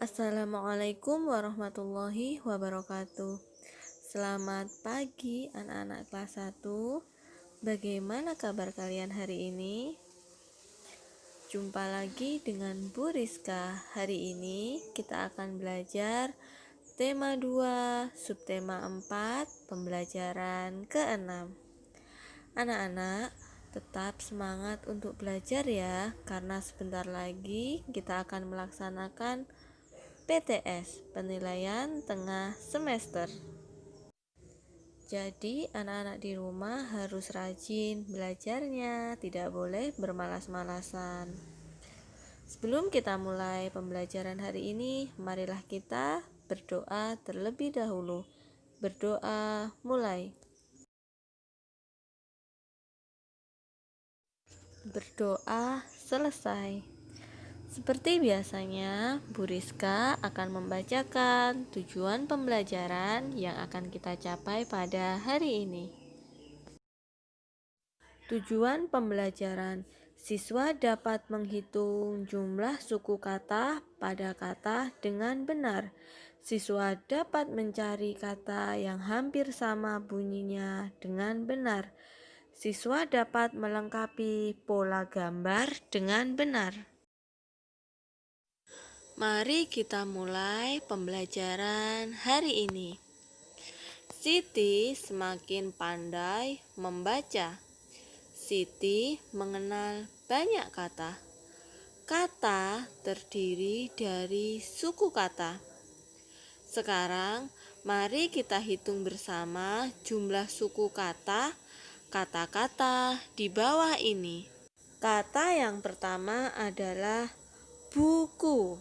Assalamualaikum warahmatullahi wabarakatuh. Selamat pagi anak-anak kelas 1. Bagaimana kabar kalian hari ini? Jumpa lagi dengan Bu Rizka. Hari ini kita akan belajar tema 2, subtema 4, pembelajaran ke-6. Anak-anak, tetap semangat untuk belajar ya, karena sebentar lagi kita akan melaksanakan PTS, penilaian tengah semester. Jadi anak-anak di rumah harus rajin belajarnya, tidak boleh bermalas-malasan. Sebelum kita mulai pembelajaran hari ini, marilah kita berdoa terlebih dahulu. Berdoa mulai. Berdoa selesai. Seperti biasanya, Bu Rizka akan membacakan tujuan pembelajaran yang akan kita capai pada hari ini. Tujuan pembelajaran: siswa dapat menghitung jumlah suku kata pada kata dengan benar. Siswa dapat mencari kata yang hampir sama bunyinya dengan benar. Siswa dapat melengkapi pola gambar dengan benar. Mari kita mulai pembelajaran hari ini. Siti semakin pandai membaca. Siti mengenal banyak kata. Kata terdiri dari suku kata. Sekarang, mari kita hitung bersama jumlah suku kata-kata di bawah ini. Kata yang pertama adalah buku.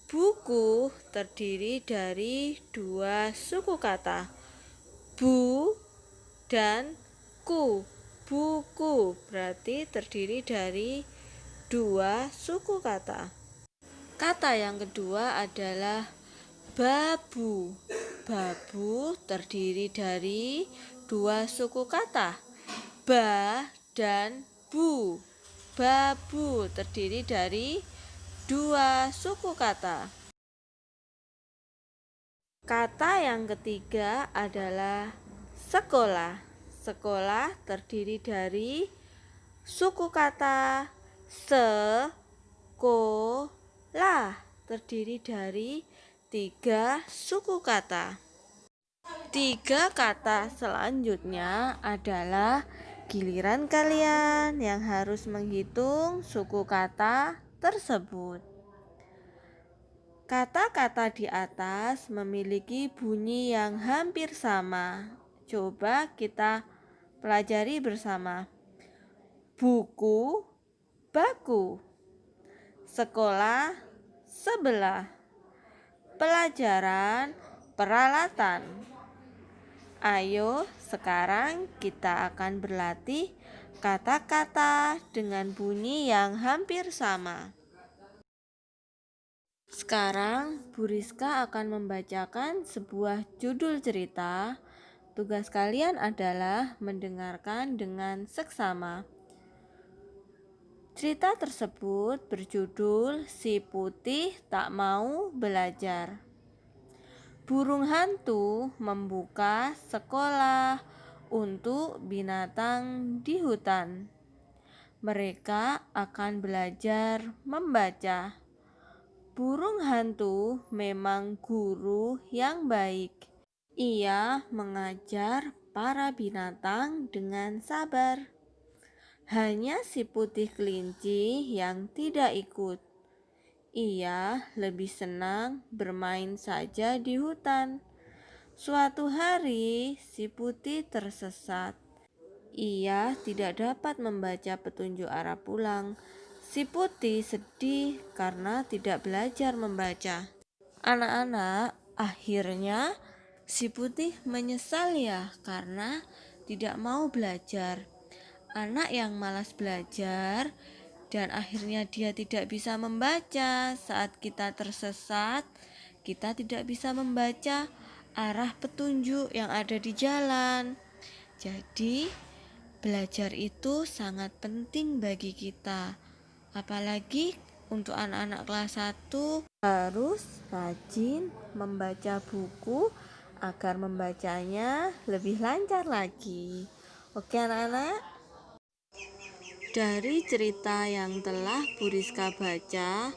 Buku terdiri dari dua suku kata, bu dan ku. Buku berarti terdiri dari dua suku kata. Kata yang kedua adalah babu. Babu terdiri dari dua suku kata, ba dan bu. Babu terdiri dari dua suku kata. Kata yang ketiga adalah sekolah. Sekolah terdiri dari suku kata sekolah, terdiri dari tiga suku kata. Tiga kata selanjutnya adalah giliran kalian yang harus menghitung suku kata tersebut. Kata-kata di atas memiliki bunyi yang hampir sama. Coba kita pelajari bersama. Buku, baku. Sekolah, sebelah. Pelajaran, peralatan. Ayo, sekarang kita akan berlatih kata-kata dengan bunyi yang hampir sama. Sekarang, Bu Rizka akan membacakan sebuah judul cerita. Tugas kalian adalah mendengarkan dengan seksama. Cerita tersebut berjudul Si Putih Tak Mau Belajar. Burung hantu membuka sekolah untuk binatang di hutan. Mereka akan belajar membaca. Burung hantu memang guru yang baik. Ia mengajar para binatang dengan sabar. Hanya si putih kelinci yang tidak ikut. Ia lebih senang bermain saja di hutan. Suatu hari, si putih tersesat. Ia tidak dapat membaca petunjuk arah pulang. Si putih sedih karena tidak belajar membaca. Anak-anak, akhirnya si putih menyesal ya karena tidak mau belajar. Anak yang malas belajar dan akhirnya dia tidak bisa membaca. Saat kita tersesat, kita tidak bisa membaca arah petunjuk yang ada di jalan. Jadi, belajar itu sangat penting bagi kita. Apalagi Untuk anak-anak kelas 1 harus rajin membaca buku agar membacanya lebih lancar lagi. Oke anak-anak? Dari cerita yang telah Bu Rizka baca,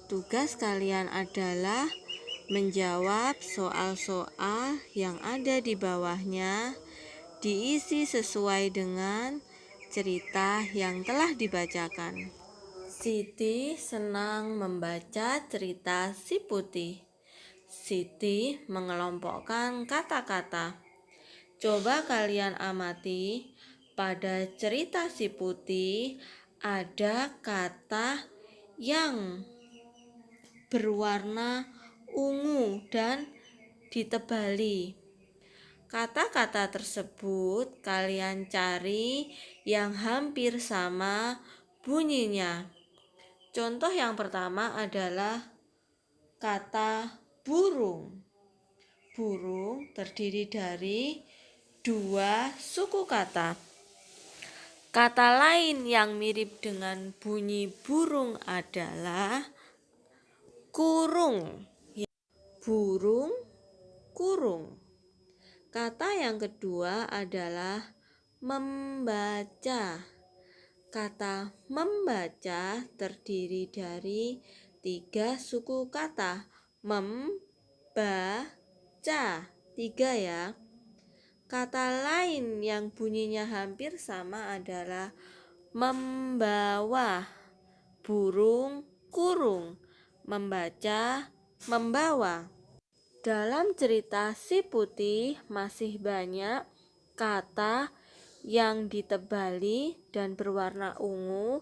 tugas kalian adalah menjawab soal-soal yang ada di bawahnya, diisi sesuai dengan cerita yang telah dibacakan. Siti senang membaca cerita si putih. Siti mengelompokkan kata-kata. Coba kalian amati, pada cerita si putih ada kata yang berwarna ungu dan ditebali. Kata-kata tersebut kalian cari yang hampir sama bunyinya. Contoh yang pertama adalah kata burung. Burung terdiri dari 2 suku kata. Kata lain yang mirip dengan bunyi burung adalah kurung. Burung, kurung. Kata yang kedua adalah membaca. Kata membaca terdiri dari 3 suku kata. Membaca, 3 ya. Kata lain yang bunyinya hampir sama adalah membawa. Burung, kurung. Membaca, membawa. Dalam cerita si putih masih banyak kata yang ditebali dan berwarna ungu,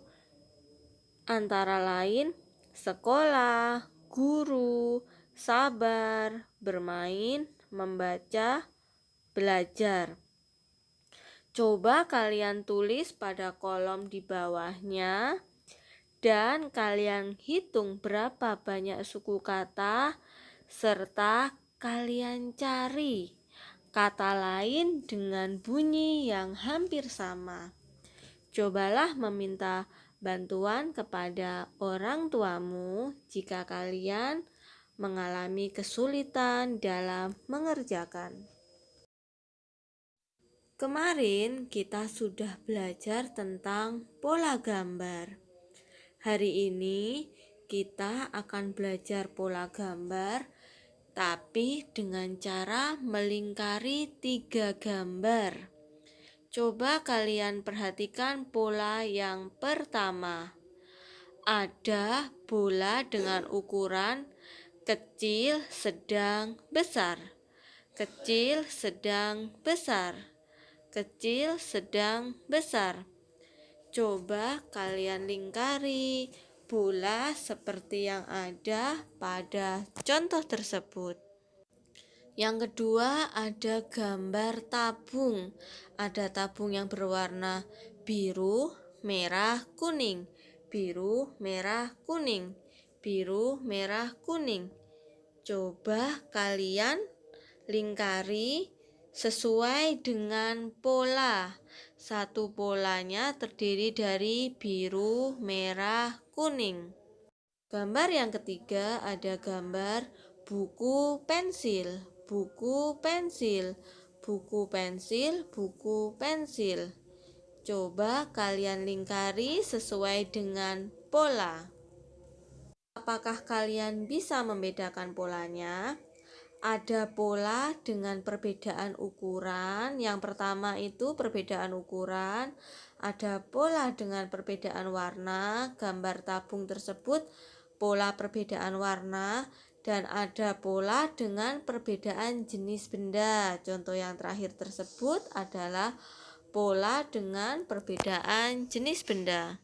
antara lain sekolah, guru, sabar, bermain, membaca, belajar. Coba kalian tulis pada kolom di bawahnya dan kalian hitung berapa banyak suku kata, serta kalian cari kata lain dengan bunyi yang hampir sama. Cobalah meminta bantuan kepada orang tuamu jika kalian mengalami kesulitan dalam mengerjakan. Kemarin kita sudah belajar tentang pola gambar. Hari ini kita akan belajar pola gambar, tapi dengan cara melingkari 3 gambar. Coba kalian perhatikan pola yang pertama. Ada bola dengan ukuran kecil, sedang, besar. Kecil, sedang, besar. Kecil, sedang, besar. Coba kalian lingkari bola seperti yang ada pada contoh tersebut. Yang kedua ada gambar tabung. Ada tabung yang berwarna biru, merah, kuning. Biru, merah, kuning. Biru, merah, kuning. Coba kalian lingkari sesuai dengan pola. Satu polanya terdiri dari biru, merah, kuning. Gambar yang ketiga ada gambar buku pensil. Buku pensil. Buku pensil, buku pensil. Coba kalian lingkari sesuai dengan pola. Apakah kalian bisa membedakan polanya? Ada pola dengan perbedaan ukuran. Yang pertama itu perbedaan ukuran. Ada pola dengan perbedaan warna. Gambar tabung tersebut pola perbedaan warna. Dan ada pola dengan perbedaan jenis benda. Contoh yang terakhir tersebut adalah pola dengan perbedaan jenis benda.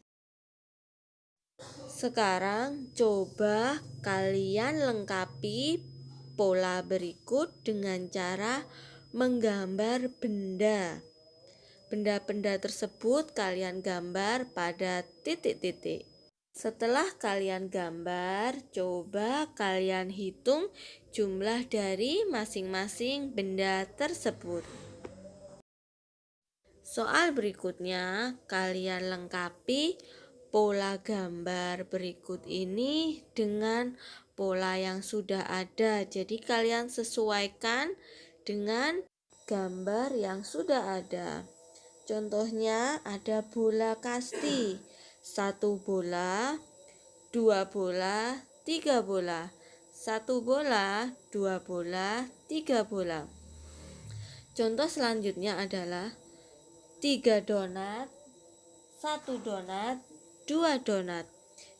Sekarang coba kalian lengkapi pola berikut dengan cara menggambar benda. Benda-benda tersebut kalian gambar pada titik-titik. Setelah kalian gambar, coba kalian hitung jumlah dari masing-masing benda tersebut. Soal berikutnya, kalian lengkapi pola gambar berikut ini dengan pola yang sudah ada. Jadi kalian sesuaikan dengan gambar yang sudah ada. Contohnya ada bola kasti. 1 bola, 2 bola, 3 bola. 1 bola, 2 bola, 3 bola. Contoh selanjutnya adalah 3 donat, 1 donat, 2 donat.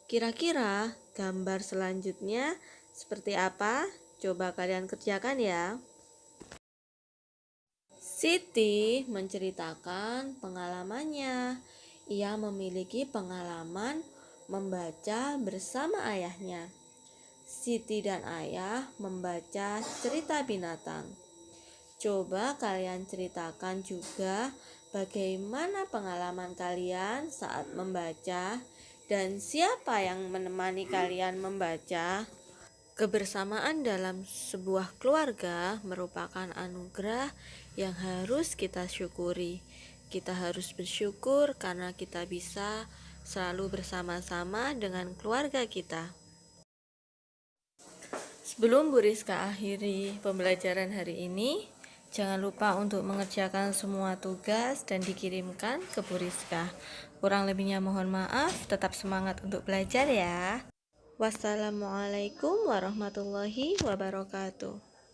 Kira-kira gambar selanjutnya seperti apa? Coba kalian kerjakan ya. Siti menceritakan pengalamannya. Ia memiliki pengalaman membaca bersama ayahnya. Siti dan ayah membaca cerita binatang. Coba kalian ceritakan juga bagaimana pengalaman kalian saat membaca dan siapa yang menemani kalian membaca. Kebersamaan dalam sebuah keluarga merupakan anugerah yang harus kita syukuri. Kita harus bersyukur karena kita bisa selalu bersama-sama dengan keluarga kita. Sebelum Bu Rizka akhiri pembelajaran hari ini, jangan lupa untuk mengerjakan semua tugas dan dikirimkan ke Bu Rizka. Kurang lebihnya mohon maaf, tetap semangat untuk belajar ya. Wassalamualaikum warahmatullahi wabarakatuh.